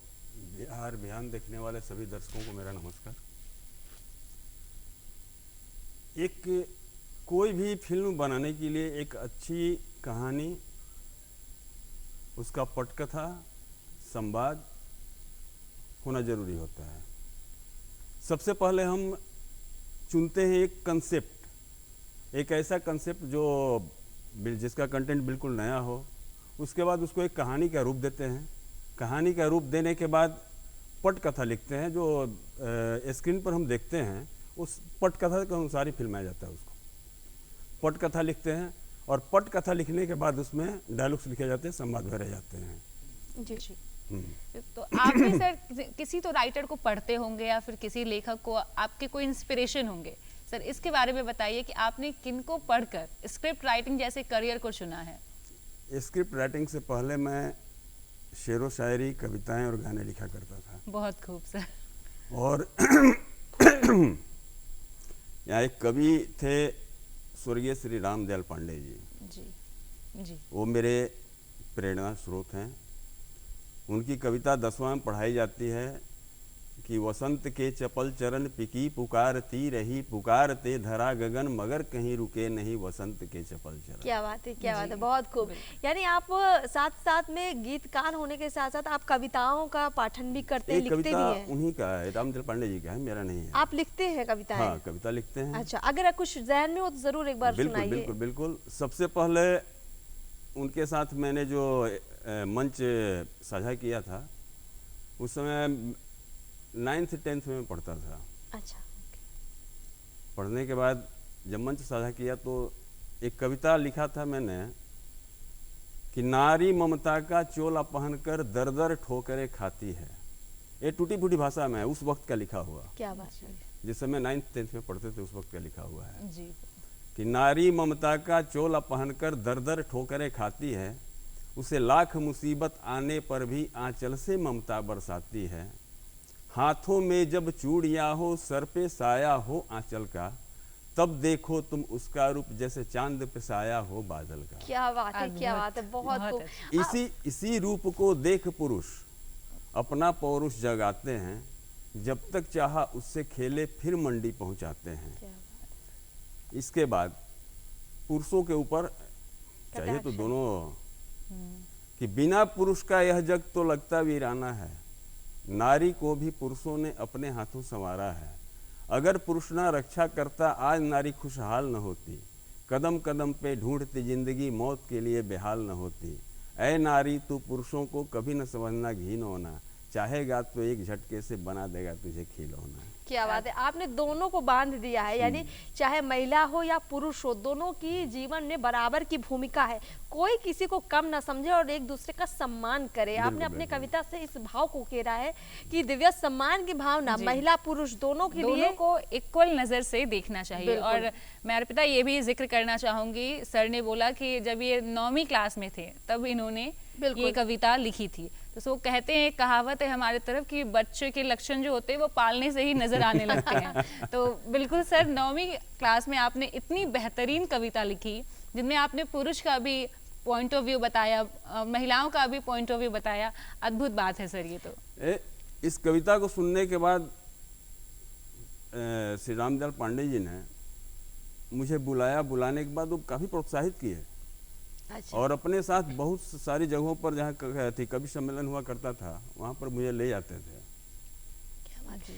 बिहार बिहान देखने वाले सभी दर्शकों को मेरा नमस्कार। एक कोई भी फिल्म बनाने के लिए एक अच्छी कहानी, उसका पटकथा, संवाद होना जरूरी होता है। सबसे पहले हम चुनते हैं एक कंसेप्ट, एक ऐसा कंसेप्ट जो जिसका कंटेंट बिल्कुल नया हो। उसके बाद उसको एक कहानी का रूप देते हैं। कहानी का रूप देने के बाद पटकथा लिखते हैं, जो स्क्रीन पर हम देखते हैं उस पटकथा के अनुसार ही फिल्माया जाता है। उसको पटकथा लिखते हैं, और पटकथा लिखने के बाद उसमें डायलॉग्स लिखे जाते हैं, संवाद भरे जाते हैं। जी जी। तो आप भी सर किसी तो राइटर को पढ़ते होंगे या फिर किसी लेखक को आपके कोई इंस्पिरेशन होंगे। सर इसके बारे में बताइए कि आपने किनको पढ़कर स्क्रिप्ट राइटिंग जैसे करियर को चुना है? स्क्रिप्ट राइटिंग से पहले मैं शेरो शायरी, कविताएं और गाने लिखा करता था। बहुत खूब सर। और यहाँ एक कवि थे स्वर्गीय श्री रामदयाल पांडे जी। जी जी। वो मेरे प्रेरणा स्रोत हैं। उनकी कविता 10वां में पढ़ाई जाती है, कि वसंत के चपल चरण पिकी पुकारती रही, पुकारते धरा गगन मगर कहीं रुके नहीं वसंत के चपल चरण। क्या बात है, क्या बात है, बहुत खूब। यानी आप साथ साथ में गीतकार होने के साथ साथ आप कविताओं का पाठन भी करते हैं, एक लिखते कविता भी हैं। उन्हीं का है, रामदयाल पांडे जी का है, मेरा नहीं है। आप लिखते हैं कविताएं? हाँ, कविता लिखते हैं। अच्छा, अगर कुछ जहन में हो तो जरूर एक बार बिल्कुल सुनाइए। बिल्कुल बिल्कुल। सबसे पहले उनके साथ मैंने जो मंच साझा किया था, उस समय 9th 10th में पढ़ता था। अच्छा, पढ़ने के बाद जब मंच साझा किया तो एक कविता लिखा था मैंने कि नारी ममता का चोला पहनकर दर दर ठोकरे खाती है। ये टूटी फूटी भाषा में है, उस वक्त का लिखा हुआ, क्या बात है। जिस समय 9th 10th में पढ़ते थे उस वक्त का लिखा हुआ है जी। कि नारी ममता का चोला पहनकर दर दर ठोकरे खाती है, उसे लाख मुसीबत आने पर भी आंचल से ममता बरसाती है। हाथों में जब चूड़ियाँ हो, सर पे साया हो आंचल का, तब देखो तुम उसका रूप जैसे चांद पे साया हो बादल का। क्या बात है, क्या बात है, बहुत खूब। इसी रूप को देख पुरुष अपना पौरुष जगाते हैं, जब तक चाहा उससे खेले फिर मंडी पहुंचाते हैं। क्या बात इसके बाद पुरुषों के ऊपर चाहिए तो कटाक्ष। दोनों कि बिना पुरुष का यह जग तो लगता वीराना है, नारी को भी पुरुषों ने अपने हाथों संवारा है। अगर पुरुष ना रक्षा करता आज नारी खुशहाल न होती, कदम कदम पे ढूंढती जिंदगी मौत के लिए बेहाल न होती। ऐ नारी तू पुरुषों को कभी न समझना घिनौना, चाहेगा तो एक झटके से बना देगा तुझे खिलौना। क्या बात है, आपने दोनों को बांध दिया है। यानी चाहे महिला हो या पुरुष हो, दोनों की जीवन में बराबर की भूमिका है। कोई किसी को कम ना समझे और एक दूसरे का सम्मान करे। आपने अपने कविता से इस भाव को घेरा है कि दिव्या, सम्मान की भावना महिला पुरुष दोनों के लिए, दोनों को इक्वल नज़र से देखना चाहिए। बिल्कुल। और मैं अर्पिता ये भी जिक्र करना चाहूँगी, सर ने बोला कि जब ये 9वीं क्लास में थे तब इन्होंने बिल्कुल। ये कविता लिखी थी। तो सो कहते हैं, कहावत है हमारे तरफ कि बच्चे के लक्षण जो होते हैं वो पालने से ही नजर आने लगते हैं। तो बिल्कुल सर, 9वीं क्लास में आपने इतनी बेहतरीन कविता लिखी जिनमें आपने पुरुष का भी पॉइंट ऑफ व्यू बताया, महिलाओं का भी पॉइंट ऑफ व्यू बताया। अद्भुत बात है सर ये तो। इस कविता को सुनने के बाद श्री रामदयाल पांडे जी ने मुझे बुलाया। बुलाने के बाद वो काफ़ी प्रोत्साहित किए। अच्छा। और अपने साथ बहुत सारी जगहों पर जहाँ कवि सम्मेलन हुआ करता था वहाँ पर मुझे ले जाते थे।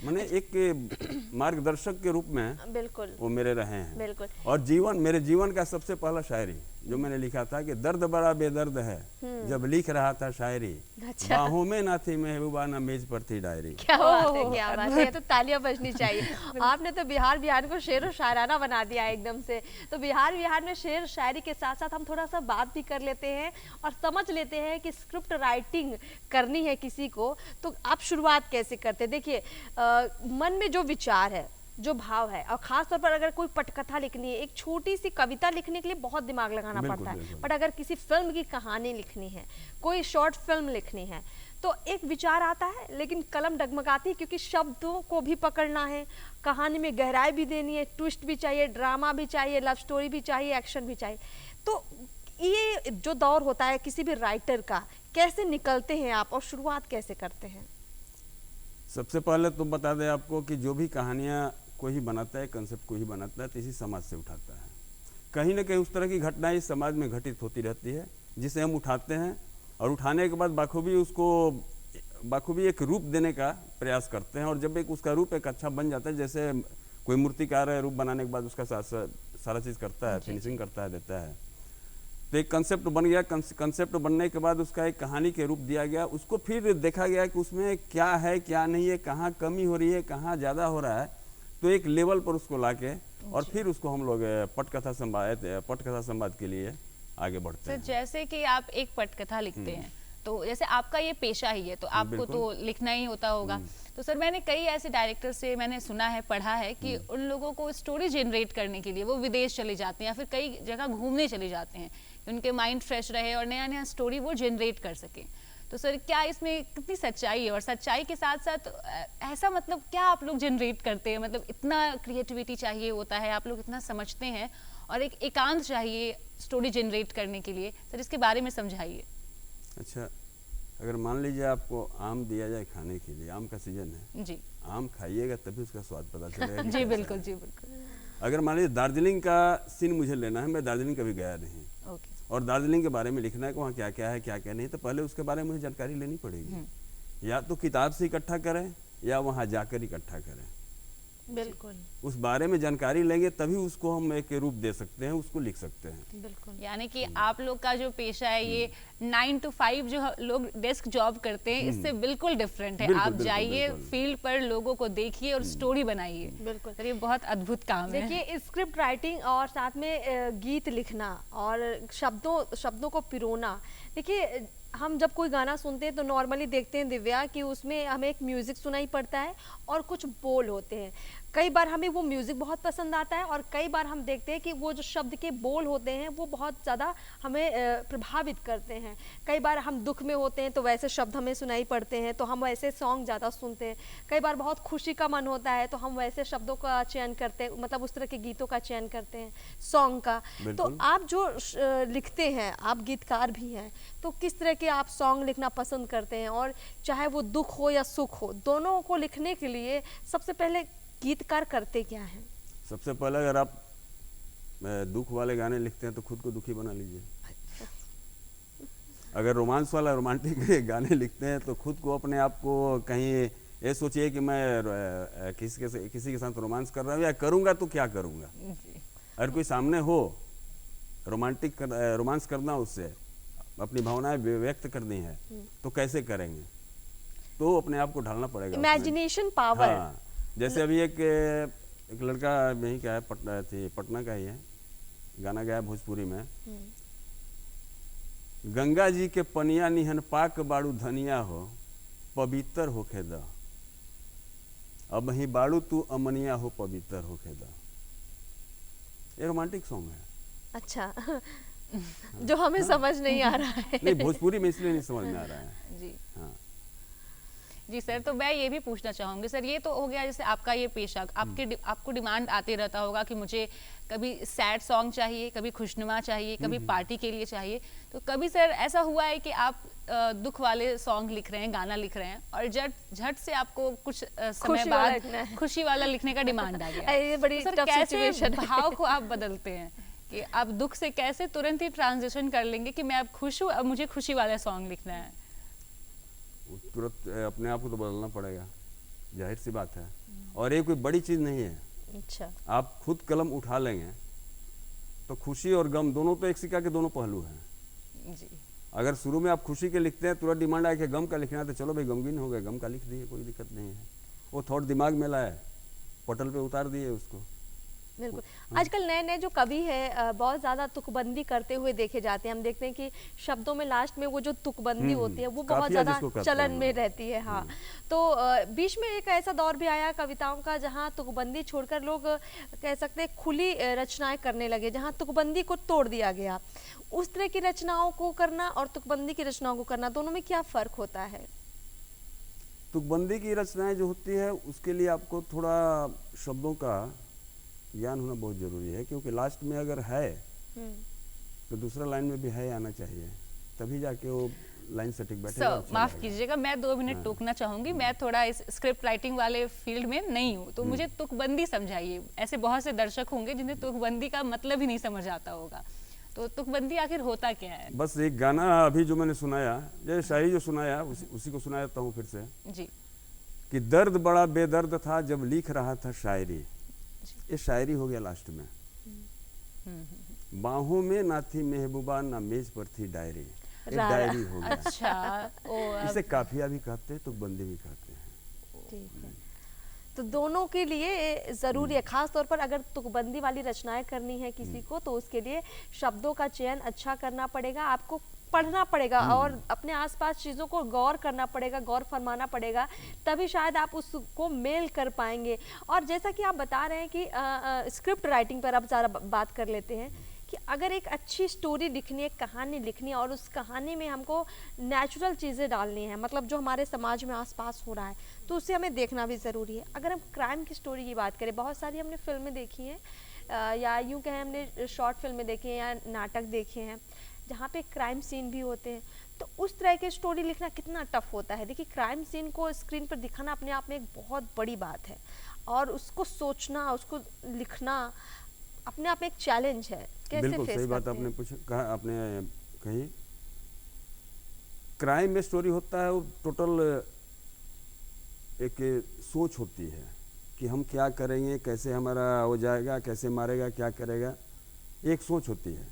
मैंने एक मार्गदर्शक के रूप में बिल्कुल वो मेरे रहे हैं। बिल्कुल। और मेरे जीवन का सबसे पहला शायरी जो मैंने लिखा था कि दर्द बड़ा बेदर्द है, जब लिख रहा था शायरी, अच्छा। बाहों में ना थी महबूबा ना मेज पर थी डायरी। क्या बात है, क्या बात है, तो तालियां बजनी चाहिए। आपने तो बिहार को शेर और शायराना बना दिया एकदम से। तो बिहार में शेर शायरी के साथ साथ हम थोड़ा सा बात भी कर लेते हैं और समझ लेते हैं कि स्क्रिप्ट राइटिंग करनी है किसी को तो आप शुरुआत कैसे करते हैं। देखिए, मन में जो विचार है, जो भाव है, और खास तौर पर अगर कोई पटकथा लिखनी है, एक छोटी सी कविता लिखने के लिए बहुत दिमाग लगाना पड़ता है, बट अगर किसी फिल्म की कहानी लिखनी है, कोई शॉर्ट फिल्म लिखनी है, तो एक विचार आता है लेकिन कलम डगमगाती है क्योंकि शब्दों को भी पकड़ना है, कहानी में गहराई भी देनी है, ट्विस्ट भी चाहिए, ड्रामा भी चाहिए, लव स्टोरी भी चाहिए, एक्शन भी चाहिए। तो ये जो दौर होता है किसी भी राइटर का, कैसे निकलते हैं आप और शुरुआत कैसे करते हैं? सबसे पहले तो बता दें आपको कि जो भी कहानियाँ कोई ही बनाता है, कंसेप्ट कोई ही बनाता है, तो इसी समाज से उठाता है। कहीं ना कहीं उस तरह की घटनाएं इस समाज में घटित होती रहती है जिसे हम उठाते हैं और उठाने के बाद बाखूबी एक रूप देने का प्रयास करते हैं। और जब एक उसका रूप एक अच्छा बन जाता है, जैसे कोई मूर्तिकार है, रूप बनाने के बाद उसका सारा चीज़ करता है, फिनिशिंग करता है, देता है, तो एक कंसेप्ट बन गया। कंसेप्ट बनने के बाद उसका एक कहानी के रूप दिया गया। उसको फिर देखा गया कि उसमें क्या है, क्या नहीं है, कहाँ कमी हो रही है, कहाँ ज़्यादा हो रहा है, तो एक लेवल पर उसको लाके और फिर उसको हम लोग पटकथा संवाद के लिए आगे बढ़ते हैं। जैसे कि आप एक पटकथा लिखते हैं, तो जैसे आपका ये पेशा ही है तो आपको तो लिखना ही होता होगा। तो सर, मैंने कई ऐसे डायरेक्टर से मैंने सुना है, पढ़ा है कि उन लोगों को स्टोरी जनरेट करने के लिए वो विदेश चले जाते हैं या फिर कई जगह घूमने चले जाते हैं, उनके माइंड फ्रेश रहे और नया नया स्टोरी वो जनरेट कर सके। तो सर, क्या इसमें कितनी सच्चाई है? और सच्चाई के साथ साथ ऐसा मतलब क्या आप लोग जनरेट करते हैं? मतलब इतना क्रिएटिविटी चाहिए होता है, आप लोग इतना समझते हैं और एक एकांत चाहिए स्टोरी जनरेट करने के लिए। सर, इसके बारे में समझाइए। अच्छा, अगर मान लीजिए आपको आम दिया जाए खाने के लिए, आम का सीजन है, जी आम खाइएगा तभी उसका स्वाद पता चलेगा कि जी कैसा बिल्कुल है। जी बिल्कुल। अगर मान लीजिए दार्जिलिंग का सीन मुझे लेना है, मैं दार्जिलिंग कभी गया नहीं, ओके और दार्जिलिंग के बारे में लिखना है कि वहाँ क्या क्या है क्या क्या नहीं, तो पहले उसके बारे में मुझे जानकारी लेनी पड़ेगी। या तो किताब से इकट्ठा करें या वहाँ जाकर इकट्ठा करें। बिल्कुल उस बारे में जानकारी लेंगे तभी उसको हम एक रूप दे सकते हैं, उसको लिख सकते हैं। बिल्कुल। यानी कि आप लोग का जो पेशा है ये 9 to 5 जो लोग डेस्क जॉब करते हैं इससे बिल्कुल डिफरेंट है। बिल्कुल, आप बिल्कुल, जाइए बिल्कुल। फील्ड पर, लोगों को देखिए और स्टोरी बनाइए। बिल्कुल। तो ये बहुत अद्भुत काम है। देखिए स्क्रिप्ट राइटिंग और साथ में गीत लिखना और शब्दों को पिरोना। देखिए हम जब कोई गाना सुनते हैं तो नॉर्मली देखते हैं दिव्या कि उसमें हमें एक म्यूज़िक सुनाई पड़ता है और कुछ बोल होते हैं। कई बार हमें वो म्यूज़िक बहुत पसंद आता है और कई बार हम देखते हैं कि वो जो शब्द के बोल होते हैं वो बहुत ज़्यादा हमें प्रभावित करते हैं। कई बार हम दुख में होते हैं तो वैसे शब्द हमें सुनाई पड़ते हैं तो हम वैसे सॉन्ग ज़्यादा सुनते हैं। कई बार बहुत खुशी का मन होता है तो हम वैसे शब्दों का चयन करते हैं, मतलब उस तरह के गीतों का चयन करते हैं सॉन्ग का। तो बिल्कुल। आप जो लिखते हैं, आप गीतकार भी हैं, तो किस तरह के आप सॉन्ग लिखना पसंद करते हैं? और चाहे वो दुख हो या सुख हो, दोनों को लिखने के लिए सबसे पहले गीतकार करते क्या हैं? सबसे पहले अगर आप दुख वाले गाने लिखते हैं तो खुद को दुखी बना लीजिए। अगर रोमांस वाला रोमांटिक गाने लिखते हैं तो खुद को, अपने आप को कहीं ये सोचिए कि मैं किसी के साथ रोमांस कर रहा हूँ या करूँगा तो क्या करूँगा। अगर कोई सामने हो, रोमांस करना, उससे अपनी भावनाएं व्यक्त करनी है तो कैसे करेंगे, तो अपने आप को ढालना पड़ेगा। Imagination power. हाँ, जैसे अभी एक लड़का यहीं का है, पटना का ही है, गाना गाया भोजपुरी में, गंगा जी के पनिया निहन पाक बाड़ू धनिया हो, पवित्र होखे द, अब ही बाड़ू तू अमनिया हो, पवित्र होखे द। ये रोमांटिक सॉन्ग है। अच्छा जो हमें समझ नहीं आ रहा है। नहीं, भोजपुरी में इसलिए नहीं समझ में आ रहा है। जी हाँ। जी सर, तो मैं ये भी पूछना चाहूँगी सर, ये तो हो गया जैसे आपका ये पेशा, आपको डिमांड आते रहता होगा कि मुझे कभी सैड सॉन्ग चाहिए, कभी खुशनुमा चाहिए, कभी पार्टी के लिए चाहिए। तो कभी सर ऐसा हुआ है कि आप दुख वाले सॉन्ग लिख रहे हैं, गाना लिख रहे हैं और झट से आपको कुछ समय बाद खुशी वाला लिखने का डिमांड आ गया? ये बड़ी तो सर टफ कैसे सिचुएशन है। भाव को आप बदलते हैं कि आप दुख से कैसे तुरंत ही ट्रांजिशन कर लेंगे कि मैं अब खुश हूँ, अब मुझे खुशी वाला सॉन्ग लिखना है? तुरंत अपने आप को तो बदलना पड़ेगा, जाहिर सी बात है। और ये कोई बड़ी चीज़ नहीं है। अच्छा। आप खुद कलम उठा लेंगे तो खुशी और गम दोनों तो एक सिक्का के दोनों पहलू हैं। जी। अगर शुरू में आप खुशी के लिखते हैं, तुरंत डिमांड आए कि गम का लिखना है, तो चलो भाई गमगीन हो गए, गम का लिख दिए, कोई दिक्कत नहीं है। वो थॉट दिमाग में लाए, पटल पे उतार दिए उसको। बिल्कुल। आजकल नए नए जो कवि है बहुत ज़्यादा तुकबंदी करते हुए देखे जाते हैं। हम देखते हैं कि शब्दों में लास्ट में वो जो तुकबंदी होती है वो बहुत काफिया ज़्यादा जिसको कहते चलन हैं में लोग। रहती है। हाँ, तो बीच में एक ऐसा दौर भी आया कविताओं का जहाँ तुकबंदी छोड़कर लोग कह सकते हैं खुली रचनाएं करने लगे, जहाँ तुकबंदी को तोड़ दिया गया। उस तरह की रचनाओं को करना और तुकबंदी की रचनाओं को करना, दोनों में क्या फ़र्क होता है? तुकबंदी की रचनाएं जो होती है उसके लिए आपको थोड़ा शब्दों का ज्ञान होना बहुत ज़रूरी है, क्योंकि लास्ट में अगर है तो दूसरा लाइन में भी है आना चाहिए, तभी जाके वो लाइन सटीक बैठेगा। सर माफ़ कीजिएगा, मैं 2 मिनट टोकना चाहूँगी। मैं थोड़ा इस स्क्रिप्ट राइटिंग वाले फील्ड में नहीं हूँ, तो मुझे तुकबंदी समझाइए। ऐसे बहुत से दर्शक होंगे जिन्हें तुकबंदी का मतलब ही नहीं समझ आता होगा, तो तुकबंदी आखिर होता क्या है? बस एक गाना अभी जो मैंने सुनाया, जैसे शायरी जो सुनाया उसी को सुना देता हूँ फिर से, जी। कि दर्द बड़ा बेदर्द था जब लिख रहा था शायरी, ये शायरी हो गया लास्ट में। बाहों में ना थी महबूबा ना मेज पर थी डायरी, ये डायरी हो गया। अच्छा, इसे काफिया भी कहते हैं, तुकबंदी भी कहते हैं। ठीक है। तो दोनों के लिए ज़रूरी है, खास तौर पर अगर तुकबंदी वाली रचनाएं करनी है किसी को, तो उसके लिए शब्दों का चयन अच्छा करना पड़ेगा, आपको पढ़ना पड़ेगा और अपने आसपास चीज़ों को गौर करना पड़ेगा, गौर फरमाना पड़ेगा, तभी शायद आप उसको मेल कर पाएंगे। और जैसा कि आप बता रहे हैं कि स्क्रिप्ट राइटिंग पर आप ज़्यादा बात कर लेते हैं कि अगर एक अच्छी स्टोरी लिखनी है, कहानी लिखनी है और उस कहानी में हमको नेचुरल चीज़ें डालनी है, मतलब जो हमारे समाज में आसपास हो रहा है, तो उसे हमें देखना भी ज़रूरी है। अगर हम क्राइम की स्टोरी की बात करें, बहुत सारी हमने फिल्में देखी हैं या यूँ कहें हमने शॉर्ट फिल्में देखी हैं या नाटक देखे हैं जहाँ पे क्राइम सीन भी होते हैं, तो उस तरह की स्टोरी लिखना कितना टफ होता है। देखिए क्राइम सीन को स्क्रीन पर दिखाना अपने आप में एक बहुत बड़ी बात है, और उसको सोचना, उसको लिखना अपने आप में एक चैलेंज है। कैसे बिल्कुल फेस सही बात करते आपने हैं? कहा, आपने कही। क्राइम में स्टोरी होता है वो टोटल एक सोच होती है कि हम क्या करेंगे, कैसे हमारा हो जाएगा, कैसे मारेगा, क्या करेगा, एक सोच होती है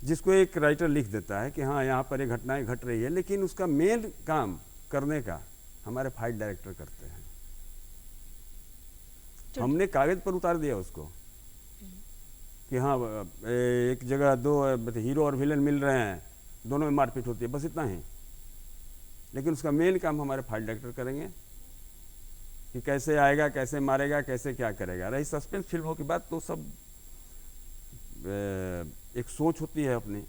जिसको एक राइटर लिख देता है कि हाँ यहाँ पर ये घटनाएं घट रही है, लेकिन उसका मेन काम करने का हमारे फाइट डायरेक्टर करते हैं। हमने कागज पर उतार दिया उसको कि हाँ एक जगह दो हीरो और विलन मिल रहे हैं, दोनों में मारपीट होती है, बस इतना ही। लेकिन उसका मेन काम हमारे फाइट डायरेक्टर करेंगे कि कैसे आएगा, कैसे मारेगा, कैसे क्या करेगा। रही सस्पेंस फिल्मों की बात तो सब एक सोच होती है अपनी,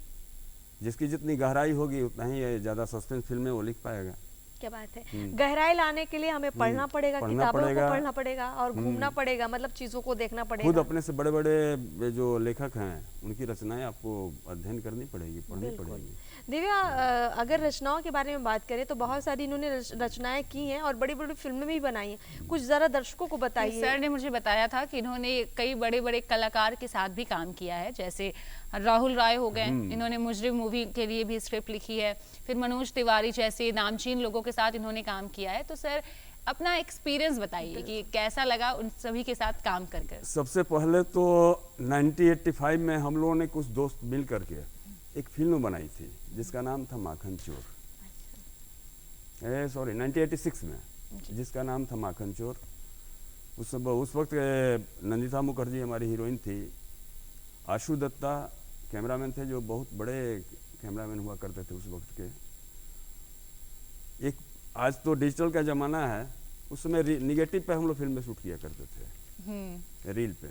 जिसकी जितनी गहराई होगी उतना ही ज़्यादा सस्पेंस फिल्में वो लिख पाएगा। क्या बात है। गहराई लाने के लिए हमें पढ़ना पड़ेगा, किताबों को पढ़ना पड़ेगा और घूमना पड़ेगा, मतलब चीज़ों को देखना पड़ेगा। खुद अपने से बड़े बड़े जो लेखक हैं उनकी रचनाएं आपको अध्ययन करनी पड़ेगी, पढ़नी पड़ेगी। दिव्या, अगर रचनाओं के बारे में बात करें तो बहुत सारी इन्होंने रचनाएं की हैं और बड़ी बड़ी फिल्में भी बनाई हैं, कुछ ज़रा दर्शकों को बताइए। सर ने मुझे बताया था कि इन्होंने कई बड़े बड़े कलाकार के साथ भी काम किया है, जैसे राहुल राय हो गए, इन्होंने मुजरिम मूवी के लिए भी स्क्रिप्ट लिखी है, फिर मनोज तिवारी जैसे नामचीन लोगों के साथ इन्होंने काम किया है। तो सर अपना एक्सपीरियंस बताइए कि कैसा लगा उन सभी के साथ काम कर कर। सबसे पहले तो 1985 में हम लोगों ने कुछ दोस्त मिल करके एक फिल्म बनाई थी जिसका नाम था माखन चोर। सॉरी 1986 में, जिसका नाम था माखन चोर। उस वक्त नंदिता मुखर्जी हमारी हीरोइन थी, आशु दत्ता कैमरामैन थे जो बहुत बड़े कैमरामैन हुआ करते थे उस वक्त के। एक आज तो डिजिटल का ज़माना है, उस समय निगेटिव पे हम लोग फिल्में शूट किया करते थे, रील पे।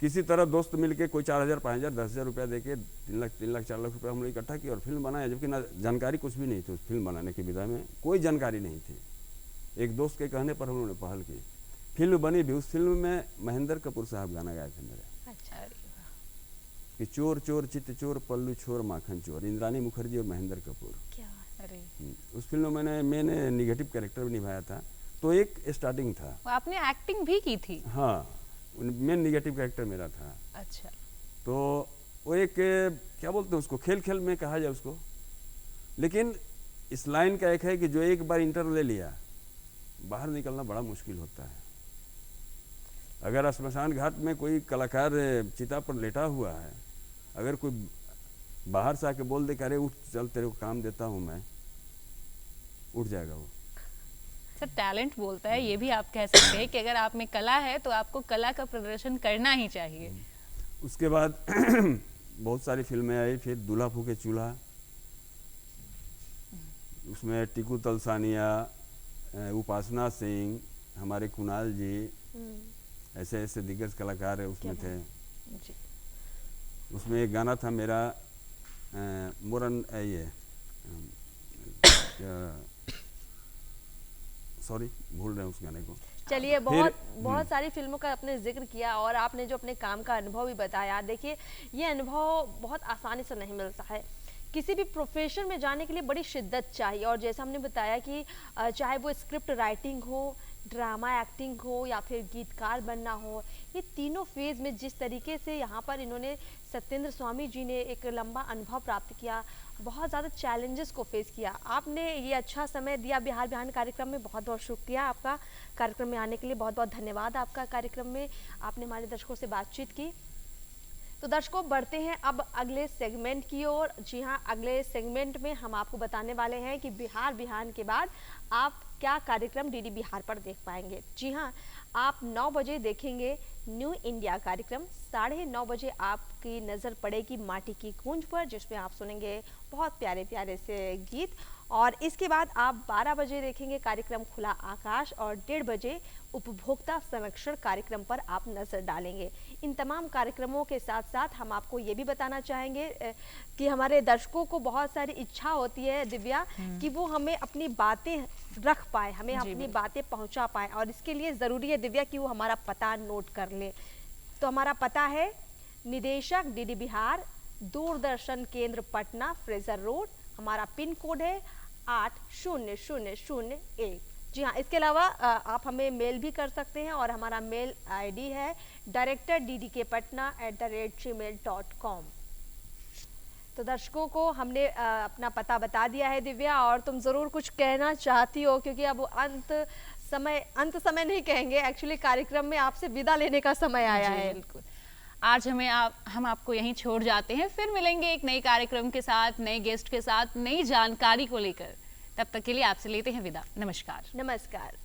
किसी तरह दोस्त मिलके कोई 4,000, 5,000, 10,000 रुपया देके 3 लाख 4 लाख रुपया हम लोग इकट्ठा किया और फिल्म बनाया, जबकि ना जानकारी कुछ भी नहीं थी उस फिल्म बनाने की विधा में, कोई जानकारी नहीं थी। एक दोस्त के कहने पर हम लोगों ने पहल की, फिल्म बनी भी। उस फिल्म में महेंद्र कपूर साहब गाना गाए थे मेरे, अच्छा, कि चोर चोर चित चोर पल्लू चोर माखन चोर, इंद्रानी मुखर्जी और महेंद्र कपूर। क्या बात। अरे उस फिल्म में मैंने निगेटिव कैरेक्टर भी निभाया था, तो एक स्टार्टिंग था। आपने एक्टिंग भी की थी? हाँ, मेन निगेटिव कैरेक्टर मेरा था। अच्छा। तो वो एक क्या बोलते हैं उसको, खेल खेल में कहा जाए उसको। लेकिन इस लाइन का एक है कि जो एक बार इंटर ले लिया, बाहर निकलना बड़ा मुश्किल होता है। अगर श्मशान घाट में कोई कलाकार चिता पर लेटा हुआ है, अगर कोई बाहर से आके बोल दे कि अरे उठ चल तेरे को काम देता हूँ मैं, उठ जाएगा वो। सर टैलेंट बोलता है, ये भी आप कह सकते हैं कि अगर आप में कला है तो आपको कला का प्रदर्शन करना ही चाहिए। उसके बाद बहुत सारी फिल्में आई, फिर दूल्हा फूके चूल्हा, उसमें टीकू तलसानिया, उपासना सिंह, हमारे कुणाल जी, ऐसे ऐसे दिग्गज कलाकार है उसमें थे। जी। उसमें एक गाना था मेरा मोरन ये सॉरी भूल रहे हैं उस गाने को। चलिए, बहुत सारी फिल्मों का आपने जिक्र किया और आपने जो अपने काम का अनुभव भी बताया। देखिए ये अनुभव बहुत आसानी से नहीं मिलता है, किसी भी प्रोफेशन में जाने के लिए बड़ी शिद्दत चाहिए। और जैसा हमने बताया कि चाहे वो स्क्रिप्ट राइटिंग हो, ड्रामा एक्टिंग हो या फिर गीतकार बनना हो, ये तीनों फेज़ में जिस तरीके से यहाँ पर इन्होंने सत्येंद्र स्वामी जी ने एक लंबा अनुभव प्राप्त किया, बहुत ज़्यादा चैलेंजेस को फेस किया। आपने ये अच्छा समय दिया बिहार बिहान कार्यक्रम में, बहुत बहुत शुक्रिया आपका कार्यक्रम में आने के लिए, बहुत बहुत धन्यवाद आपका। कार्यक्रम में आपने हमारे दर्शकों से बातचीत की। तो दर्शकों बढ़ते हैं अब अगले सेगमेंट की ओर। जी हाँ, अगले सेगमेंट में हम आपको बताने वाले हैं कि बिहार बिहान के बाद आप क्या कार्यक्रम डीडी बिहार पर देख पाएंगे। जी हाँ, आप 9 बजे देखेंगे न्यू इंडिया कार्यक्रम, 9:30 बजे आपकी नज़र पड़ेगी माटी की गूंज पर, जिसमें आप सुनेंगे बहुत प्यारे प्यारे से गीत। और इसके बाद आप 12 बजे देखेंगे कार्यक्रम खुला आकाश और 1:30 बजे उपभोक्ता संरक्षण कार्यक्रम पर आप नज़र डालेंगे। इन तमाम कार्यक्रमों के साथ साथ हम आपको ये भी बताना चाहेंगे कि हमारे दर्शकों को बहुत सारी इच्छा होती है दिव्या कि वो हमें अपनी बातें रख पाए, हमें अपनी बातें पहुंचा पाए, और इसके लिए ज़रूरी है दिव्या कि वो हमारा पता नोट कर ले। तो हमारा पता है निदेशक डीडी बिहार, दूरदर्शन केंद्र पटना, फ्रेजर रोड, हमारा पिन कोड है 80001। जी हाँ, इसके अलावा आप हमें मेल भी कर सकते हैं और हमारा मेल आईडी है directorddkpatna@gmail.com। तो दर्शकों को हमने अपना पता बता दिया है दिव्या, और तुम ज़रूर कुछ कहना चाहती हो, क्योंकि अब अंत समय नहीं कहेंगे, एक्चुअली कार्यक्रम में आपसे विदा लेने का समय आया है। बिल्कुल। आज हम आपको यहीं छोड़ जाते हैं, फिर मिलेंगे एक नए कार्यक्रम के साथ, नए गेस्ट के साथ, नई जानकारी को लेकर। तब तक के लिए आपसे लेते हैं विदा। नमस्कार। नमस्कार।